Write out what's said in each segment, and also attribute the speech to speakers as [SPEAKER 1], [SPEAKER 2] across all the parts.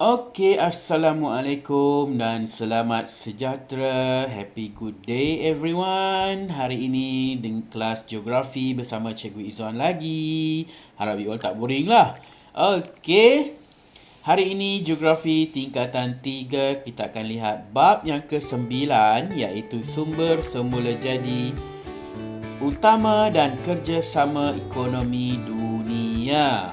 [SPEAKER 1] Okey, Assalamualaikum dan selamat sejahtera. Happy good day everyone. Hari ini dengan kelas geografi bersama Cikgu Izzuan lagi. Harap you all tak boring lah. Okey. Hari ini geografi tingkatan 3 kita akan lihat bab yang ke-9 iaitu sumber semula jadi utama dan kerjasama ekonomi dunia.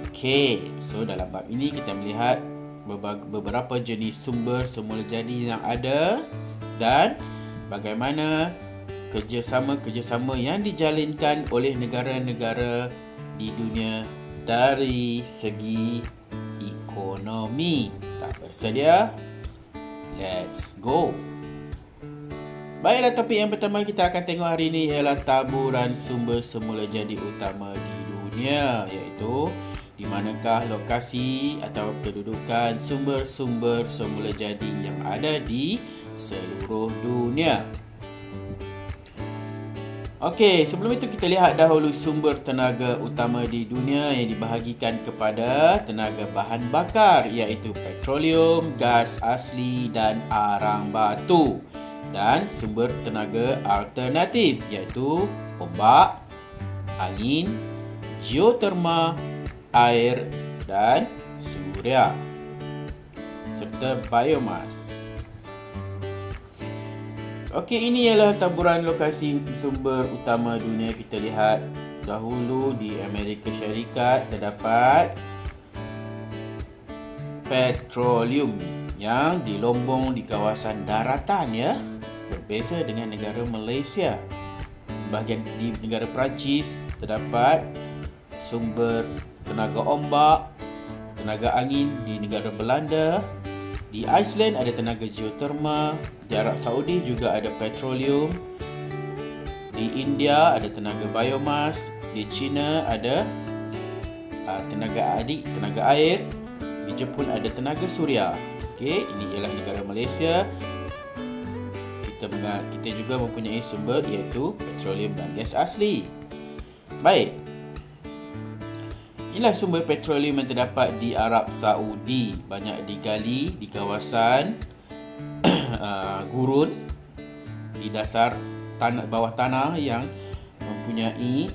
[SPEAKER 1] Okey, so dalam bab ini kita melihat beberapa jenis sumber semula jadi yang ada dan bagaimana kerjasama-kerjasama yang dijalinkan oleh negara-negara di dunia dari segi ekonomi. Tak bersedia? Let's go! Baiklah, topik yang pertama kita akan tengok hari ini ialah taburan sumber semula jadi utama di dunia, iaitu di manakah lokasi atau kedudukan sumber-sumber semula jadi yang ada di seluruh dunia. Okey, sebelum itu kita lihat dahulu sumber tenaga utama di dunia yang dibahagikan kepada tenaga bahan bakar, iaitu petroleum, gas asli dan arang batu. Dan sumber tenaga alternatif iaitu ombak, angin, geoterma, air dan suria serta biomas. Okey, ini ialah taburan lokasi sumber utama dunia. Kita lihat dahulu di Amerika Syarikat terdapat petroleum yang dilombong di kawasan daratan, ya. Berbeza dengan negara Malaysia. Bahagian di negara Perancis terdapat sumber tenaga ombak, tenaga angin. Di negara Belanda, di Iceland ada tenaga geoterma. Di Arab Saudi juga ada petroleum. Di India ada tenaga biomas. Di China ada tenaga air. Di Jepun ada tenaga suria. Okey, ini ialah negara Malaysia. Kita juga mempunyai sumber iaitu petroleum dan gas asli. Baik. Inilah sumber petroleum yang terdapat di Arab Saudi. Banyak digali di kawasan gurun di dasar bawah tanah yang mempunyai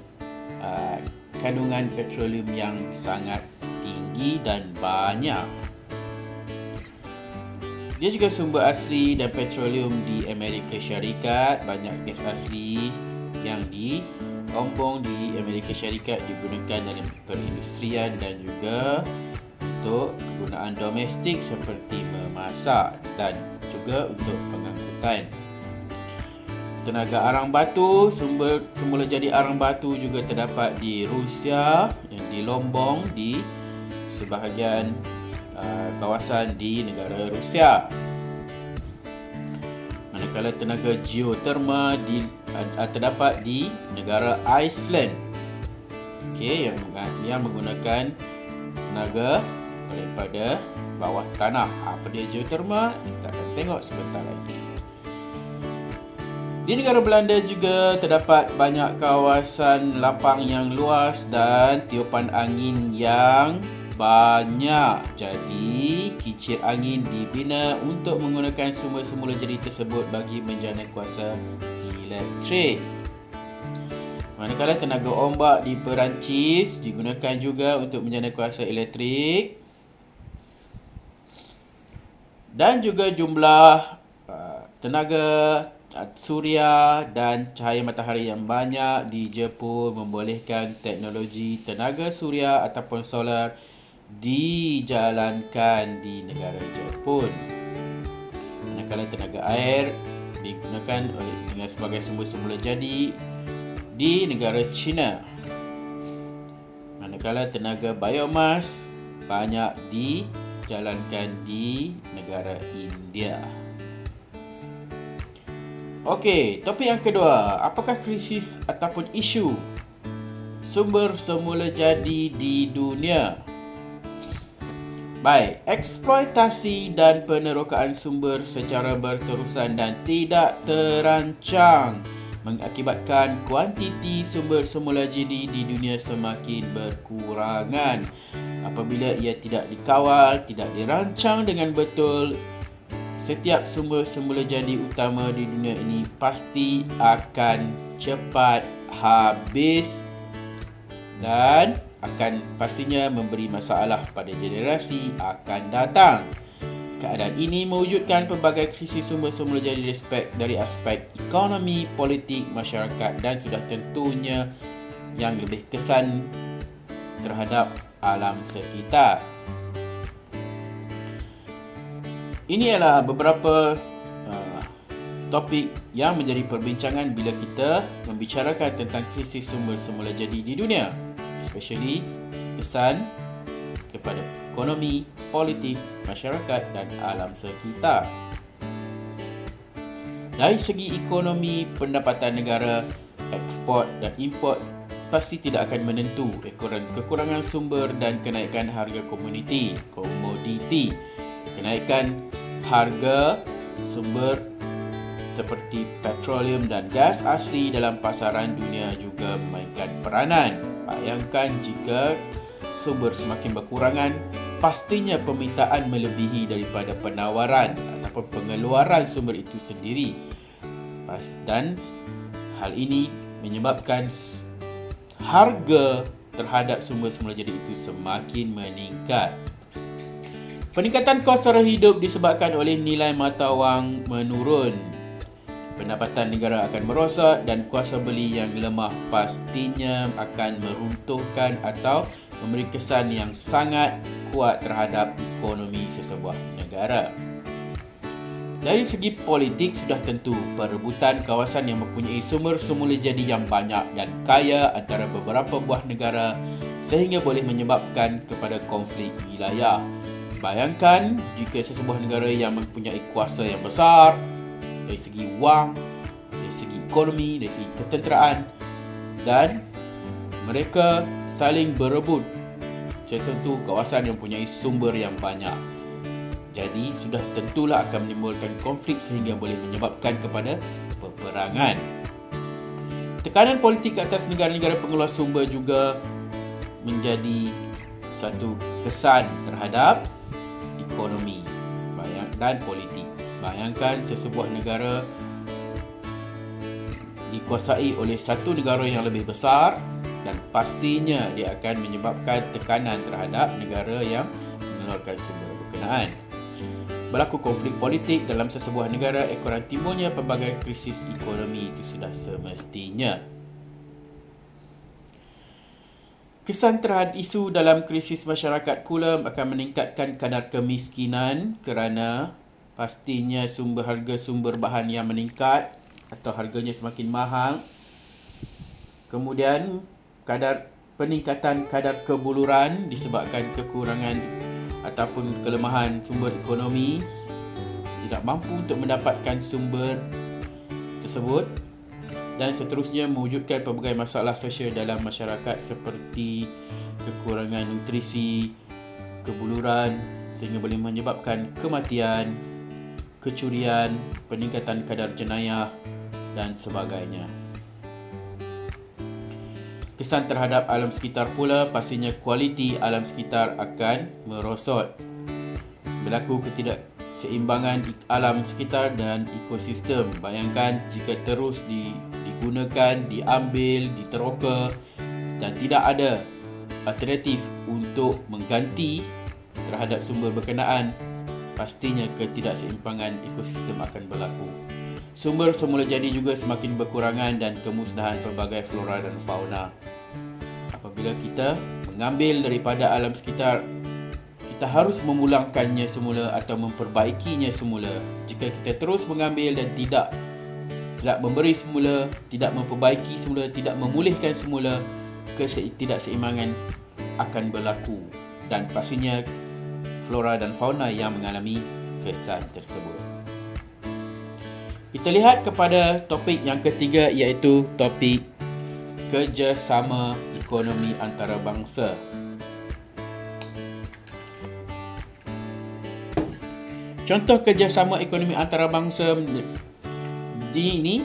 [SPEAKER 1] kandungan petroleum yang sangat tinggi dan banyak. Dia juga sumber asli dan petroleum di Amerika Syarikat. Banyak gas asli yang dilombong di Amerika Syarikat digunakan dalam perindustrian dan juga untuk kegunaan domestik seperti memasak dan juga untuk pengangkutan. Tenaga arang batu, sumber semula jadi arang batu juga terdapat di Rusia yang dilombong di sebahagian kawasan di negara Rusia. Manakala tenaga geoterma terdapat di negara Iceland. Okey, yang menggunakan tenaga daripada bawah tanah. Apa dia geoterma? Kita akan tengok sebentar lagi. Di negara Belanda juga terdapat banyak kawasan lapang yang luas dan tiupan angin yang banyak. Jadi, kicir angin dibina untuk menggunakan sumber semula jadi tersebut bagi menjana kuasa elektrik. Manakala tenaga ombak di Perancis digunakan juga untuk menjana kuasa elektrik. Dan juga jumlah tenaga suria dan cahaya matahari yang banyak di Jepun membolehkan teknologi tenaga suria ataupun solar dijalankan di negara Jepun. Manakala tenaga air digunakan dengan sebagai sumber semula jadi di negara China. Manakala tenaga biomas banyak dijalankan di negara India. Okey, topik yang kedua, apakah krisis ataupun isu sumber semula jadi di dunia? Baik, eksploitasi dan penerokaan sumber secara berterusan dan tidak terancang mengakibatkan kuantiti sumber semula jadi di dunia semakin berkurangan. Apabila ia tidak dikawal, tidak dirancang dengan betul, setiap sumber semula jadi utama di dunia ini pasti akan cepat habis dan akan pastinya memberi masalah pada generasi akan datang. Keadaan ini mewujudkan pelbagai krisis sumber semula jadi dari aspek ekonomi, politik, masyarakat dan sudah tentunya yang lebih kesan terhadap alam sekitar. Ini adalah beberapa topik yang menjadi perbincangan bila kita membicarakan tentang krisis sumber semula jadi di dunia, especially kesan kepada ekonomi, politik, masyarakat dan alam sekitar. Dari segi ekonomi, pendapatan negara, ekspor dan import pasti tidak akan menentu. Kekurangan sumber dan kenaikan harga komoditi, kenaikan harga sumber seperti petroleum dan gas asli dalam pasaran dunia juga memainkan peranan. Bayangkan jika sumber semakin berkurangan, pastinya permintaan melebihi daripada penawaran ataupun pengeluaran sumber itu sendiri. Dan hal ini menyebabkan harga terhadap sumber semula jadi itu semakin meningkat. Peningkatan kos sara hidup disebabkan oleh nilai mata wang menurun. Pendapatan negara akan merosot dan kuasa beli yang lemah pastinya akan meruntuhkan atau memberi kesan yang sangat kuat terhadap ekonomi sesebuah negara. Dari segi politik, sudah tentu perebutan kawasan yang mempunyai sumber semula jadi yang banyak dan kaya antara beberapa buah negara sehingga boleh menyebabkan kepada konflik wilayah. Bayangkan jika sesebuah negara yang mempunyai kuasa yang besar dari segi wang, dari segi ekonomi, dari segi ketenteraan dan mereka saling berebut sesuatu kawasan yang mempunyai sumber yang banyak. Jadi sudah tentulah akan menimbulkan konflik sehingga boleh menyebabkan kepada peperangan. Tekanan politik atas negara-negara pengeluar sumber juga menjadi satu kesan terhadap ekonomi dan politik. Bayangkan sesebuah negara dikuasai oleh satu negara yang lebih besar dan pastinya dia akan menyebabkan tekanan terhadap negara yang mengeluarkan sumber berkenaan. Berlaku konflik politik dalam sesebuah negara ekoran timbulnya pelbagai krisis ekonomi itu sudah semestinya. Kesan terhadap isu dalam krisis masyarakat pula akan meningkatkan kadar kemiskinan kerana pastinya harga sumber bahan yang meningkat atau harganya semakin mahal. Kemudian peningkatan kadar kebuluran disebabkan kekurangan ataupun kelemahan sumber ekonomi, tidak mampu untuk mendapatkan sumber tersebut dan seterusnya mewujudkan pelbagai masalah sosial dalam masyarakat seperti kekurangan nutrisi, kebuluran sehingga boleh menyebabkan kematian, kecurian, peningkatan kadar jenayah dan sebagainya. Kesan terhadap alam sekitar pula, pastinya kualiti alam sekitar akan merosot. Berlaku ketidakseimbangan alam sekitar dan ekosistem. Bayangkan jika terus digunakan, diambil, diteroka dan tidak ada alternatif untuk mengganti terhadap sumber berkenaan, pastinya ketidakseimbangan ekosistem akan berlaku. Sumber semula jadi juga semakin berkurangan dan kemusnahan pelbagai flora dan fauna. Apabila kita mengambil daripada alam sekitar, kita harus memulangkannya semula atau memperbaikinya semula. Jika kita terus mengambil dan tidak memberi semula, tidak memperbaiki semula, tidak memulihkan semula, ketidakseimbangan akan berlaku dan pastinya flora dan fauna yang mengalami kesan tersebut. Kita lihat kepada topik yang ketiga, iaitu topik kerjasama ekonomi antarabangsa. Contoh kerjasama ekonomi antarabangsa ini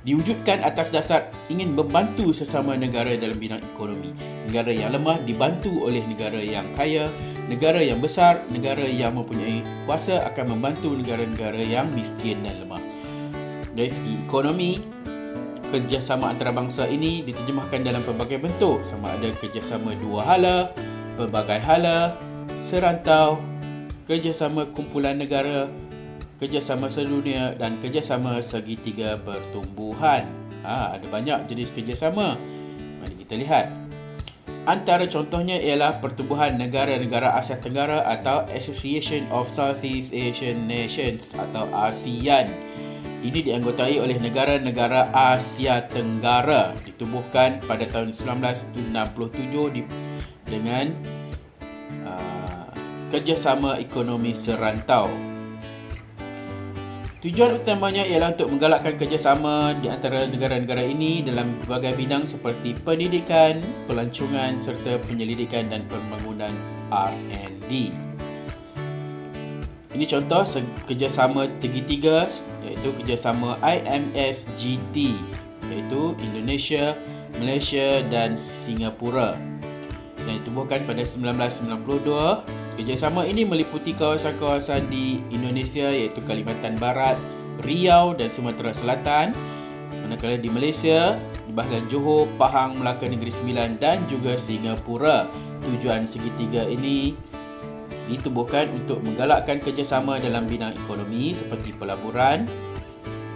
[SPEAKER 1] diwujudkan atas dasar ingin membantu sesama negara dalam bidang ekonomi. Negara yang lemah dibantu oleh negara yang kaya, negara yang besar, negara yang mempunyai kuasa akan membantu negara-negara yang miskin dan lemah. Dari segi ekonomi, kerjasama antarabangsa ini diterjemahkan dalam pelbagai bentuk, sama ada kerjasama dua hala, pelbagai hala, serantau, kerjasama kumpulan negara, kerjasama sedunia dan kerjasama segitiga pertumbuhan. Ada banyak jenis kerjasama. Mari kita lihat. Antara contohnya ialah Pertubuhan Negara-Negara Asia Tenggara atau Association of Southeast Asian Nations atau ASEAN. Ini dianggotai oleh negara-negara Asia Tenggara, ditubuhkan pada tahun 1967 dengan kerjasama ekonomi serantau. Tujuan utamanya ialah untuk menggalakkan kerjasama di antara negara-negara ini dalam berbagai bidang seperti pendidikan, pelancongan serta penyelidikan dan pembangunan R&D. Ini contoh kerjasama segitiga, iaitu kerjasama IMSGT, iaitu Indonesia, Malaysia dan Singapura, yang ditubuhkan pada 1992. Kerjasama ini meliputi kawasan-kawasan di Indonesia iaitu Kalimantan Barat, Riau dan Sumatera Selatan. Manakala di Malaysia, di bahagian Johor, Pahang, Melaka Negeri Sembilan dan juga Singapura. Tujuan segitiga ini ditubuhkan untuk menggalakkan kerjasama dalam bidang ekonomi seperti pelaburan,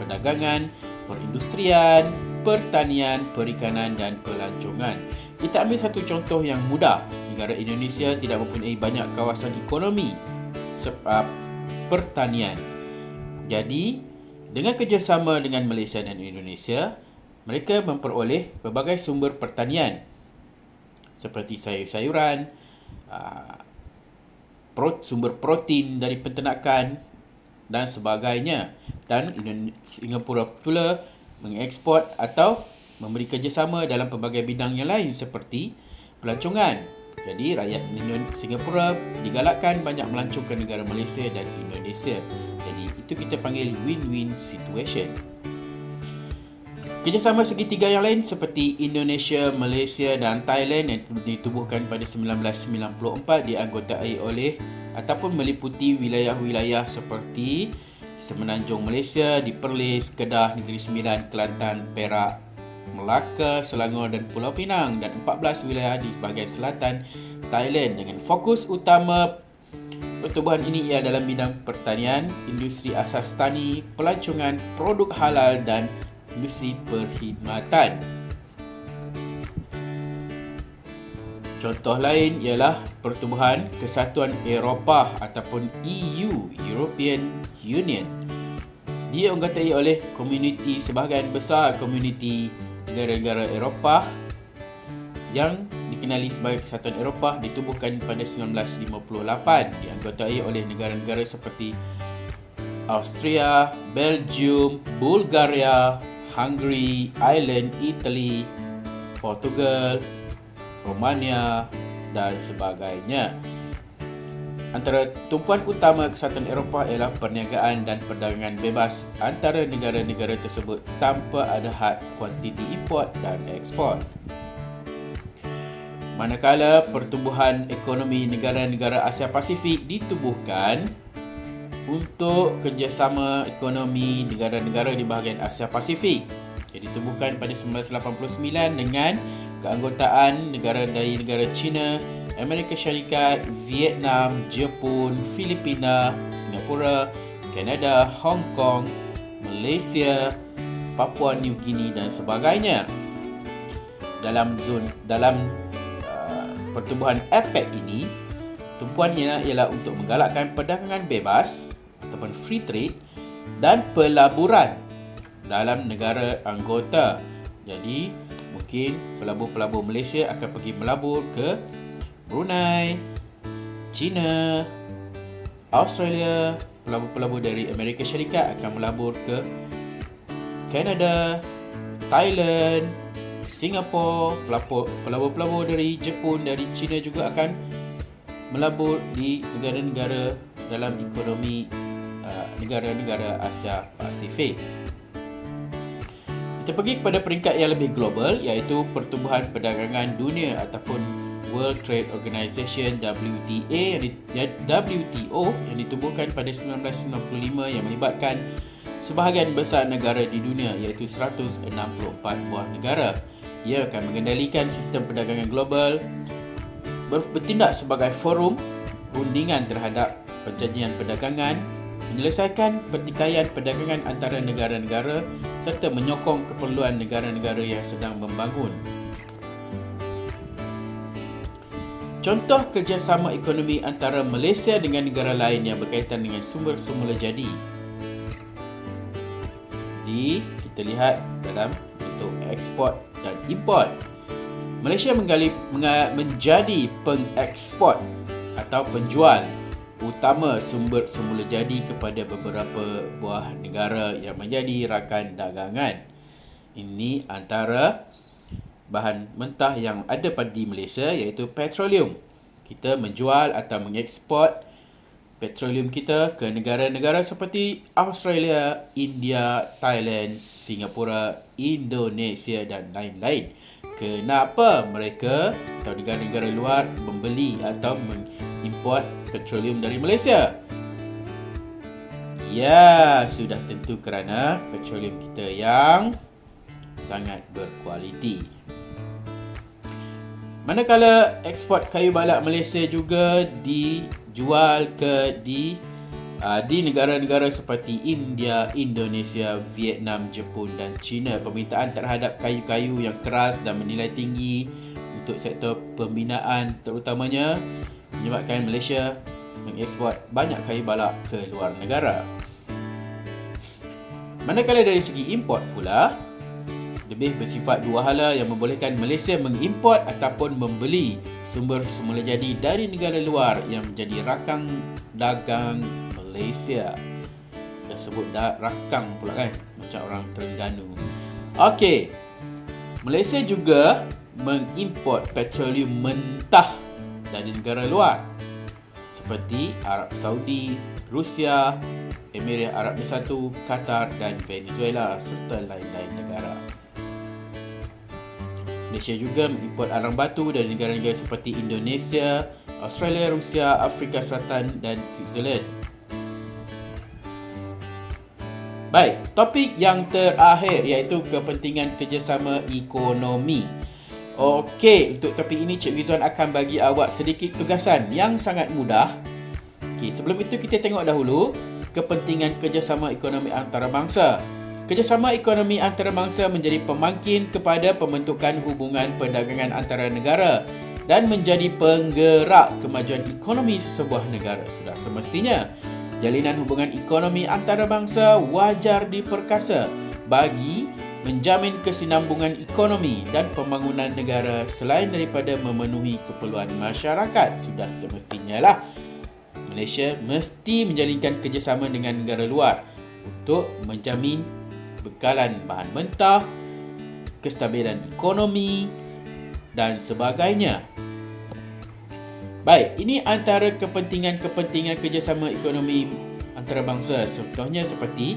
[SPEAKER 1] perdagangan, perindustrian, pertanian, perikanan dan pelancongan. Kita ambil satu contoh yang mudah. Negara Indonesia tidak mempunyai banyak kawasan ekonomi sebab pertanian. Jadi, dengan kerjasama dengan Malaysia dan Indonesia, mereka memperoleh pelbagai sumber pertanian seperti sayur-sayuran, sumber protein dari peternakan dan sebagainya. Dan Singapura pula mengeksport atau memberi kerjasama dalam pelbagai bidang yang lain seperti pelancongan. Jadi rakyat Singapura digalakkan banyak melancong ke negara Malaysia dan Indonesia. Jadi itu kita panggil win-win situation. Kerjasama segitiga yang lain seperti Indonesia, Malaysia dan Thailand yang ditubuhkan pada 1994 dianggotai oleh ataupun meliputi wilayah-wilayah seperti Semenanjung Malaysia, di Perlis, Kedah, Negeri Sembilan, Kelantan, Perak, Melaka, Selangor dan Pulau Pinang, dan 14 wilayah di sebahagian selatan Thailand. Dengan fokus utama pertubuhan ini ialah dalam bidang pertanian, industri asas tani, pelancongan, produk halal dan industri perkhidmatan. Contoh lain ialah Pertubuhan Kesatuan Eropah ataupun EU, European Union. Dia dianggotai oleh komuniti, sebahagian besar komuniti negara-negara Eropah yang dikenali sebagai Kesatuan Eropah, ditubuhkan pada 1958. Dianggotai oleh negara-negara seperti Austria, Belgium, Bulgaria, Hungary, Ireland, Italy, Portugal, Romania dan sebagainya. Antara tumpuan utama Kesatuan Eropah ialah perniagaan dan perdagangan bebas antara negara-negara tersebut tanpa ada had kuantiti import dan ekspor. Manakala Pertubuhan Ekonomi Negara-Negara Asia Pasifik ditubuhkan untuk kerjasama ekonomi negara-negara di bahagian Asia Pasifik. Jadi ditubuhkan pada 1989 dengan keanggotaan negara dari negara China, Amerika Syarikat, Vietnam, Jepun, Filipina, Singapura, Kanada, Hong Kong, Malaysia, Papua New Guinea dan sebagainya. Dalam pertubuhan APEC ini, tumpuannya ialah untuk menggalakkan perdagangan bebas ataupun free trade dan pelaburan dalam negara anggota. Jadi, mungkin pelabur-pelabur Malaysia akan pergi melabur ke Brunei, China, Australia. Pelabur-pelabur dari Amerika Syarikat akan melabur ke Kanada, Thailand, Singapura. Pelabur-pelabur dari Jepun, dari China juga akan melabur di negara-negara dalam ekonomi negara-negara Asia Pasifik. Kita pergi kepada peringkat yang lebih global, iaitu Pertubuhan Perdagangan Dunia ataupun World Trade Organization WTO yang ditubuhkan pada 1995 yang melibatkan sebahagian besar negara di dunia, iaitu 164 buah negara. Ia akan mengendalikan sistem perdagangan global, bertindak sebagai forum rundingan terhadap perjanjian perdagangan, menyelesaikan pertikaian perdagangan antara negara-negara serta menyokong keperluan negara-negara yang sedang membangun. Contoh kerjasama ekonomi antara Malaysia dengan negara lain yang berkaitan dengan sumber semula jadi. Jadi, kita lihat dalam bentuk ekspor dan import. Malaysia menjadi pengeksport atau penjual utama sumber semula jadi kepada beberapa buah negara yang menjadi rakan dagangan. Ini antara bahan mentah yang ada di Malaysia, iaitu petroleum. Kita menjual atau mengeksport petroleum kita ke negara-negara seperti Australia, India, Thailand, Singapura, Indonesia dan lain-lain. Kenapa mereka atau negara-negara luar membeli atau mengimport petroleum dari Malaysia? Ya, sudah tentu kerana petroleum kita yang sangat berkualiti. Manakala ekspor kayu balak Malaysia juga dijual di negara-negara seperti India, Indonesia, Vietnam, Jepun dan China. Permintaan terhadap kayu-kayu yang keras dan bernilai tinggi untuk sektor pembinaan terutamanya menyebabkan Malaysia mengekspor banyak kayu balak ke luar negara. Manakala dari segi import pula, lebih bersifat dua hala yang membolehkan Malaysia mengimport ataupun membeli sumber semula jadi dari negara luar yang menjadi rakang dagang Malaysia. Dah sebut rakang pula kan, macam orang Terengganu. Okey, Malaysia juga mengimport petroleum mentah dari negara luar seperti Arab Saudi, Rusia, Emirat Arab Bersatu, Qatar dan Venezuela serta lain-lain negara. Malaysia juga mengimport arang batu dari negara-negara seperti Indonesia, Australia, Rusia, Afrika Selatan dan Switzerland. Baik, topik yang terakhir iaitu kepentingan kerjasama ekonomi. Okey, untuk topik ini Cikgu Izzuan akan bagi awak sedikit tugasan yang sangat mudah. Okey, sebelum itu kita tengok dahulu kepentingan kerjasama ekonomi antarabangsa. Kerjasama ekonomi antarabangsa menjadi pemangkin kepada pembentukan hubungan perdagangan antara negara dan menjadi penggerak kemajuan ekonomi sesebuah negara. Sudah semestinya, jalinan hubungan ekonomi antarabangsa wajar diperkasa bagi menjamin kesinambungan ekonomi dan pembangunan negara selain daripada memenuhi keperluan masyarakat. Sudah semestinya lah Malaysia mesti menjalinkan kerjasama dengan negara luar untuk menjamin bekalan bahan mentah, kestabilan ekonomi dan sebagainya. Baik, ini antara kepentingan-kepentingan kerjasama ekonomi antarabangsa. Contohnya seperti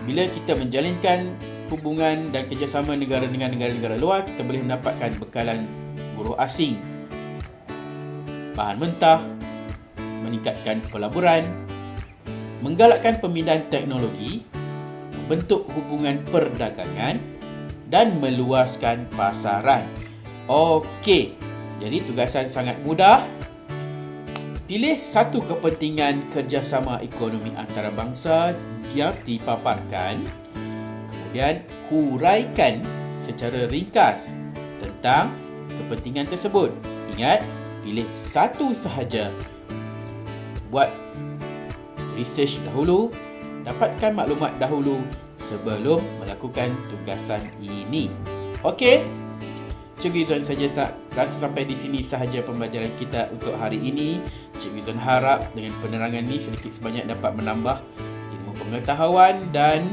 [SPEAKER 1] bila kita menjalinkan hubungan dan kerjasama negara dengan negara-negara luar, kita boleh mendapatkan bekalan buruh asing, bahan mentah, meningkatkan pelaburan, menggalakkan pemindahan teknologi, membentuk hubungan perdagangan dan meluaskan pasaran. Okey, jadi tugasan sangat mudah. Pilih satu kepentingan kerjasama ekonomi antarabangsa yang dipaparkan, kemudian huraikan secara ringkas tentang kepentingan tersebut. Ingat, pilih satu sahaja. Buat research dahulu, dapatkan maklumat dahulu sebelum melakukan tugasan ini. Okey, Cikgu Izzuan saja rasa sampai di sini sahaja pembelajaran kita untuk hari ini. Cikgu Izzuan harap dengan penerangan ini sedikit sebanyak dapat menambah ilmu pengetahuan dan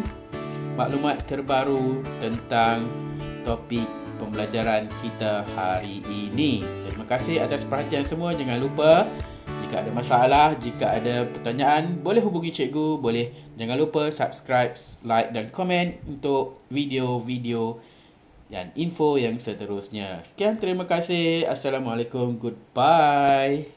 [SPEAKER 1] maklumat terbaru tentang topik pembelajaran kita hari ini. Terima kasih atas perhatian semua. Jangan lupa, jika ada masalah, jika ada pertanyaan, boleh hubungi cikgu, boleh Jangan lupa subscribe, like dan komen untuk video-video dan info yang seterusnya. Sekian, terima kasih. Assalamualaikum. Goodbye.